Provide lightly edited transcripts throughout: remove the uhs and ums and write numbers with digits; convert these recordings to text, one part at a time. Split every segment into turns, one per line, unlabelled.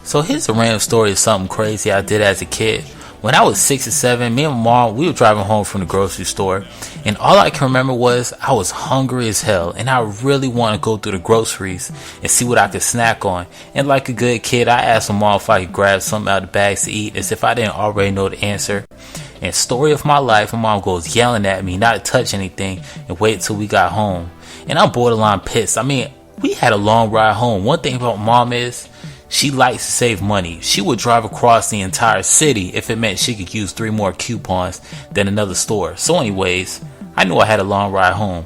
So here's a random story of something crazy I did as a kid. When I was 6 or 7, me and my mom, we were driving home from the grocery store, and all I can remember was I was hungry as hell, and I really want to go through the groceries and see what I could snack on. And like a good kid, I asked my mom if I could grab something out of the bags to eat, as if I didn't already know the answer. And story of my life, my mom goes yelling at me not to touch anything and wait till we got home. And I'm borderline pissed. I mean, we had a long ride home. One thing about mom is, she likes to save money. She would drive across the entire city if it meant she could use 3 more coupons than another store. So anyways, I knew I had a long ride home.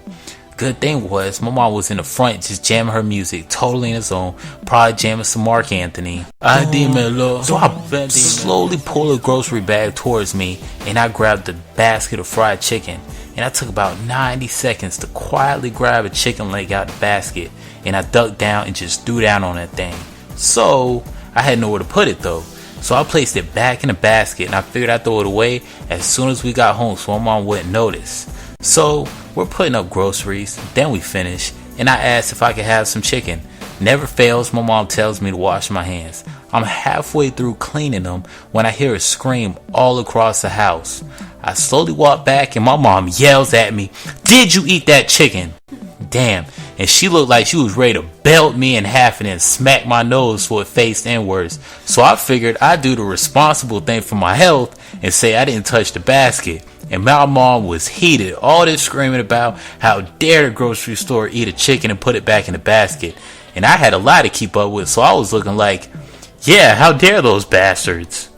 Good thing was, my mom was in the front just jamming her music, totally in the zone, probably jamming some Mark Anthony. So I slowly pulled a grocery bag towards me, and I grabbed a basket of fried chicken. And I took about 90 seconds to quietly grab a chicken leg out of the basket, and I ducked down and just threw down on that thing. So I had nowhere to put it though. So I placed it back in the basket, and I figured I'd throw it away as soon as we got home so my mom wouldn't notice. So we're putting up groceries, then we finish, and I asked if I could have some chicken. Never fails, my mom tells me to wash my hands. I'm halfway through cleaning them when I hear a scream all across the house. I slowly walk back and my mom yells at me, "Did you eat that chicken?" Damn, and she looked like she was ready to belt me in half and then smack my nose so it faced inwards. So I figured I'd do the responsible thing for my health and say I didn't touch the basket. And my mom was heated, all this screaming about how dare the grocery store eat a chicken and put it back in the basket. And I had a lot to keep up with, so I was looking like, yeah, how dare those bastards.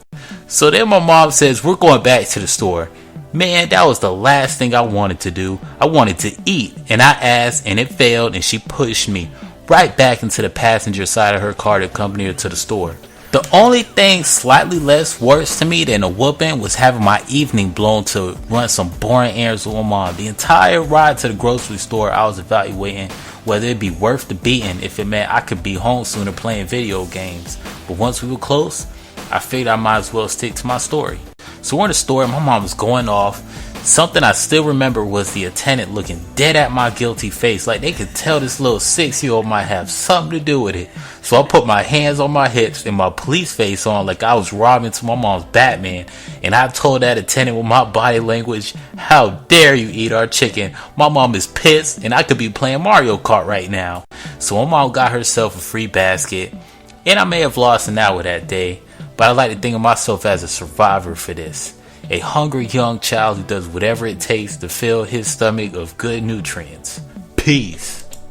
So then my mom says we're going back to the store. Man, that was the last thing I wanted to do. I wanted to eat, and I asked, and it failed, and she pushed me right back into the passenger side of her car to accompany her to the store. The only thing slightly less worse to me than a whooping was having my evening blown to run some boring errands with my mom. The entire ride to the grocery store, I was evaluating whether it'd be worth the beating if it meant I could be home sooner playing video games. But once we were close, I figured I might as well stick to my story. So we're in the store and my mom was going off. Something I still remember was the attendant looking dead at my guilty face, like they could tell this little 6-year-old might have something to do with it. So I put my hands on my hips and my police face on like I was robbing to my mom's Batman, and I told that attendant with my body language, "How dare you eat our chicken? My mom is pissed and I could be playing Mario Kart right now." So my mom got herself a free basket, and I may have lost an hour that day, but I like to think of myself as a survivor for this. A hungry young child who does whatever it takes to fill his stomach of good nutrients. Peace.